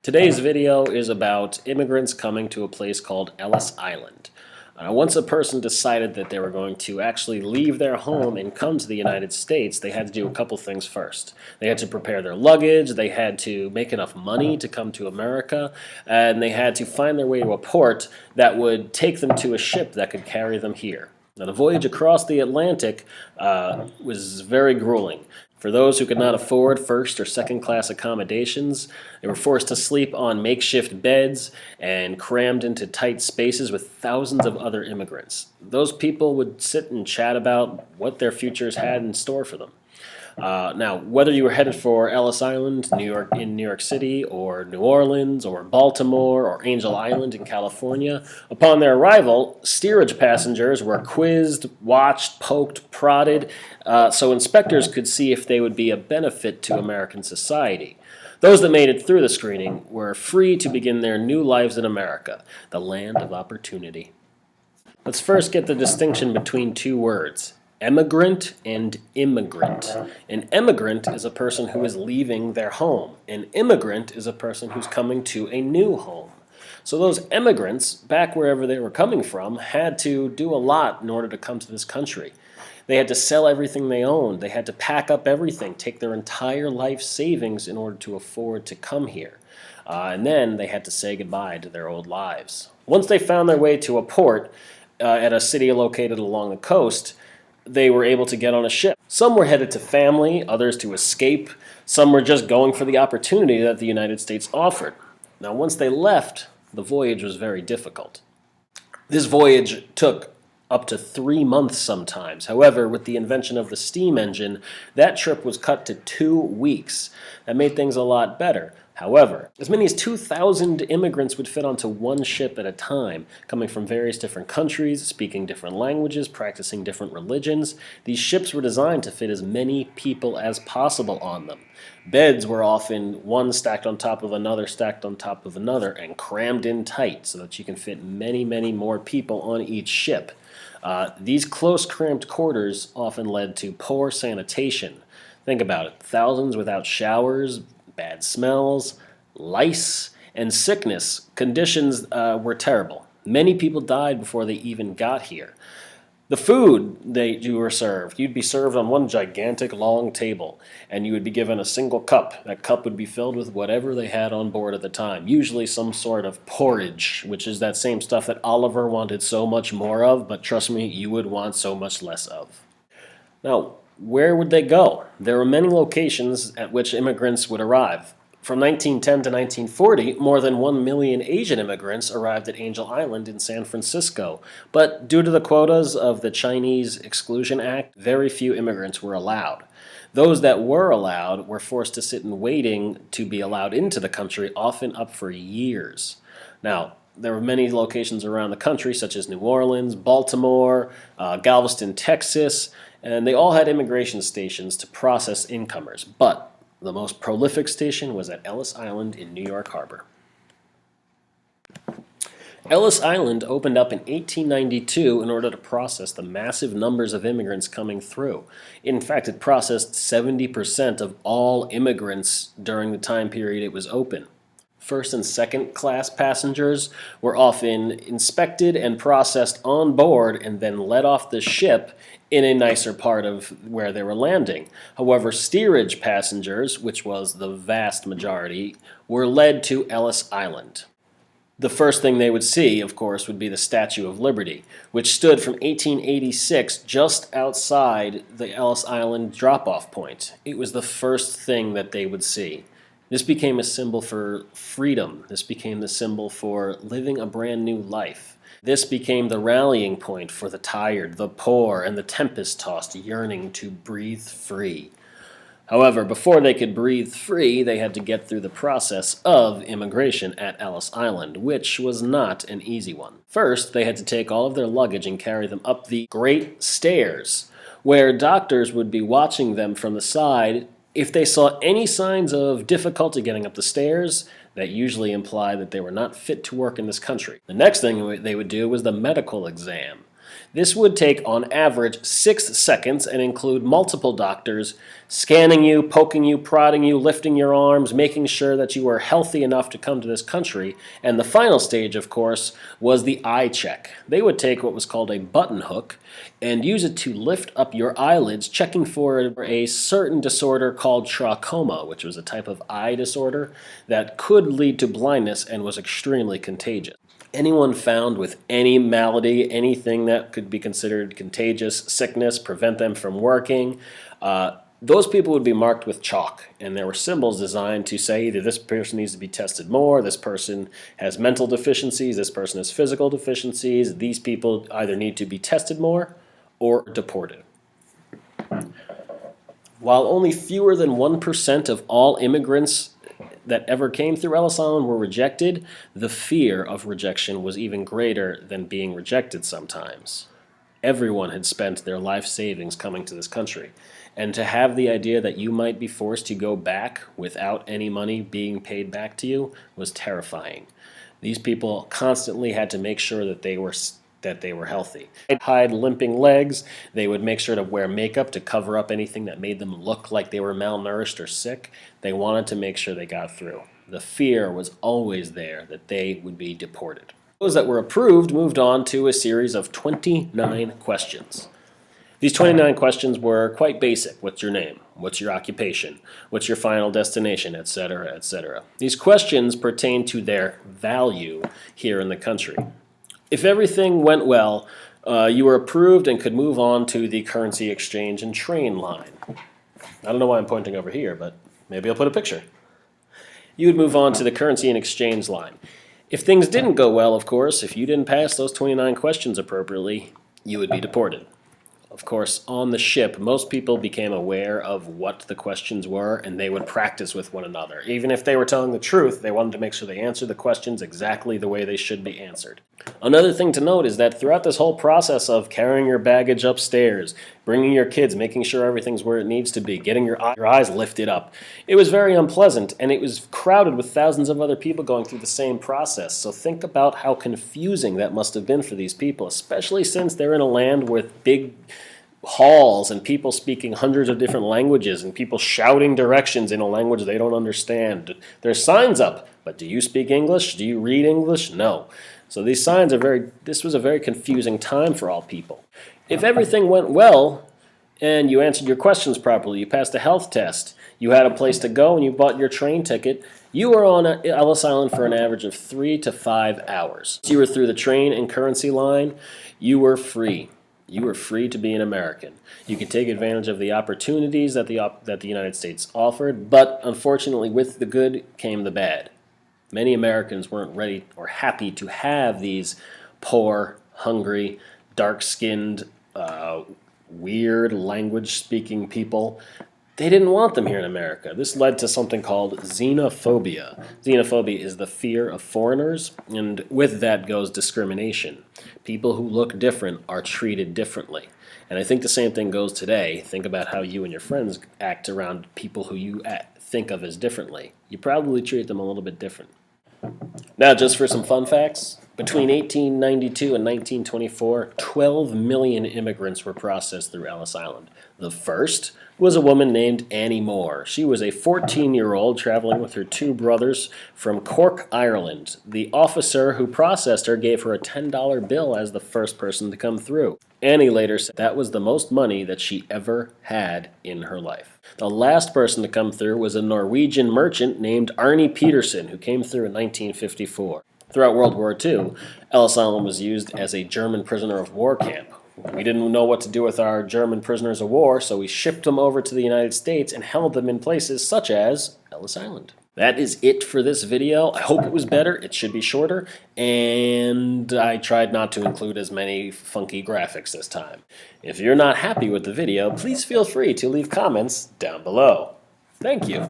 Today's video is about immigrants coming to a place called Ellis Island. Once a person decided that they were going to actually leave their home and come to the United States, they had to do a couple things first. They had to prepare their luggage, they had to make enough money to come to America, and they had to find their way to a port that would take them to a ship that could carry them here. Now, the voyage across the Atlantic was very grueling. For those who could not afford first or second class accommodations, they were forced to sleep on makeshift beds and crammed into tight spaces with thousands of other immigrants. Those people would sit and chat about what their futures had in store for them. Now, whether you were headed for Ellis Island, New York City, or New Orleans, or Baltimore, or Angel Island in California, upon their arrival, steerage passengers were quizzed, watched, poked, prodded, so inspectors could see if they would be a benefit to American society. Those that made it through the screening were free to begin their new lives in America, the land of opportunity. Let's first get the distinction between two words: emigrant and immigrant. An emigrant is a person who is leaving their home. An immigrant is a person who's coming to a new home. So those emigrants, back wherever they were coming from, had to do a lot in order to come to this country. They had to sell everything they owned. They had to pack up everything, take their entire life savings in order to afford to come here. And then they had to say goodbye to their old lives. Once they found their way to a port at a city located along the coast, they were able to get on a ship. Some were headed to family, others to escape. Some were just going for the opportunity that the United States offered. Now, once they left, the voyage was very difficult. This voyage took up to 3 months sometimes. However, with the invention of the steam engine, that trip was cut to 2 weeks. That made things a lot better. However, as many as 2,000 immigrants would fit onto one ship at a time, coming from various different countries, speaking different languages, practicing different religions. These ships were designed to fit as many people as possible on them. Beds were often one stacked on top of another, stacked on top of another, and crammed in tight so that you can fit many, many more people on each ship. These close, cramped quarters often led to poor sanitation. Think about it: thousands without showers, bad smells, lice, and sickness. Conditions were terrible. Many people died before they even got here. The food you were served, you'd be served on one gigantic long table, and you would be given a single cup. That cup would be filled with whatever they had on board at the time, usually some sort of porridge, which is that same stuff that Oliver wanted so much more of, but trust me, you would want so much less of. Now, where would they go? There were many locations at which immigrants would arrive. From 1910 to 1940, more than 1 million Asian immigrants arrived at Angel Island in San Francisco. But due to the quotas of the Chinese Exclusion Act, very few immigrants were allowed. Those that were allowed were forced to sit in waiting to be allowed into the country, often up for years. Now, there were many locations around the country, such as New Orleans, Baltimore, Galveston, Texas, and they all had immigration stations to process incomers. But the most prolific station was at Ellis Island in New York Harbor. Ellis Island opened up in 1892 in order to process the massive numbers of immigrants coming through. In fact, it processed 70% of all immigrants during the time period it was open. First and second class passengers were often inspected and processed on board and then let off the ship in a nicer part of where they were landing. However, steerage passengers, which was the vast majority, were led to Ellis Island. The first thing they would see, of course, would be the Statue of Liberty, which stood from 1886 just outside the Ellis Island drop-off point. It was the first thing that they would see. This became a symbol for freedom. This became the symbol for living a brand new life. This became the rallying point for the tired, the poor, and the tempest-tossed yearning to breathe free. However, before they could breathe free, they had to get through the process of immigration at Ellis Island, which was not an easy one. First, they had to take all of their luggage and carry them up the Great Stairs, where doctors would be watching them from the side. If they saw any signs of difficulty getting up the stairs, that usually implied that they were not fit to work in this country. The next thing they would do was the medical exam. This would take on average 6 seconds and include multiple doctors scanning you, poking you, prodding you, lifting your arms, making sure that you are healthy enough to come to this country. And the final stage, of course, was the eye check. They would take what was called a button hook and use it to lift up your eyelids, checking for a certain disorder called trachoma, which was a type of eye disorder that could lead to blindness and was extremely contagious. Anyone found with any malady, anything that could be considered contagious, sickness, prevent them from working, those people would be marked with chalk, and there were symbols designed to say either this person needs to be tested more, this person has mental deficiencies, this person has physical deficiencies, these people either need to be tested more or deported. While only fewer than 1% of all immigrants that ever came through Ellis Island were rejected, the fear of rejection was even greater than being rejected sometimes. Everyone had spent their life savings coming to this country, and to have the idea that you might be forced to go back without any money being paid back to you was terrifying. These people constantly had to make sure that they were healthy. They'd hide limping legs. They would make sure to wear makeup to cover up anything that made them look like they were malnourished or sick. They wanted to make sure they got through. The fear was always there that they would be deported. Those that were approved moved on to a series of 29 questions. These 29 questions were quite basic. What's your name? What's your occupation? What's your final destination? Etc., etc. These questions pertain to their value here in the country. If everything went well, you were approved and could move on to the currency exchange and train line. I don't know why I'm pointing over here, but maybe I'll put a picture. You would move on to the currency and exchange line. If things didn't go well, of course, if you didn't pass those 29 questions appropriately, you would be deported. Of course, on the ship, most people became aware of what the questions were, and they would practice with one another. Even if they were telling the truth, they wanted to make sure they answered the questions exactly the way they should be answered. Another thing to note is that throughout this whole process of carrying your baggage upstairs, bringing your kids, making sure everything's where it needs to be, getting your eyes lifted up, it was very unpleasant, and it was crowded with thousands of other people going through the same process. So think about how confusing that must have been for these people, especially since they're in a land with big halls and people speaking hundreds of different languages and people shouting directions in a language they don't understand. There's signs up, but do you speak English? Do you read English? No. So these signs are this was a very confusing time for all people. If everything went well and you answered your questions properly, you passed a health test, you had a place to go and you bought your train ticket, you were on Ellis Island for an average of 3 to 5 hours. Once you were through the train and currency line, you were free. You were free to be an American. You could take advantage of the opportunities that the United States offered, but unfortunately with the good came the bad. Many Americans weren't ready or happy to have these poor, hungry, dark-skinned, weird language-speaking people. They didn't want them here in America. This led to something called xenophobia. Xenophobia is the fear of foreigners, and with that goes discrimination. People who look different are treated differently. And I think the same thing goes today. Think about how you and your friends act around people who you think of as differently. You probably treat them a little bit different. Now, just for some fun facts, between 1892 and 1924, 12 million immigrants were processed through Ellis Island. The first was a woman named Annie Moore. She was a 14-year-old traveling with her 2 brothers from Cork, Ireland. The officer who processed her gave her a $10 bill as the first person to come through. Annie later said that was the most money that she ever had in her life. The last person to come through was a Norwegian merchant named Arne Peterson, who came through in 1954. Throughout World War II, Ellis Island was used as a German prisoner of war camp. We didn't know what to do with our German prisoners of war, so we shipped them over to the United States and held them in places such as Ellis Island. That is it for this video. I hope it was better. It should be shorter, and I tried not to include as many funky graphics this time. If you're not happy with the video, please feel free to leave comments down below. Thank you.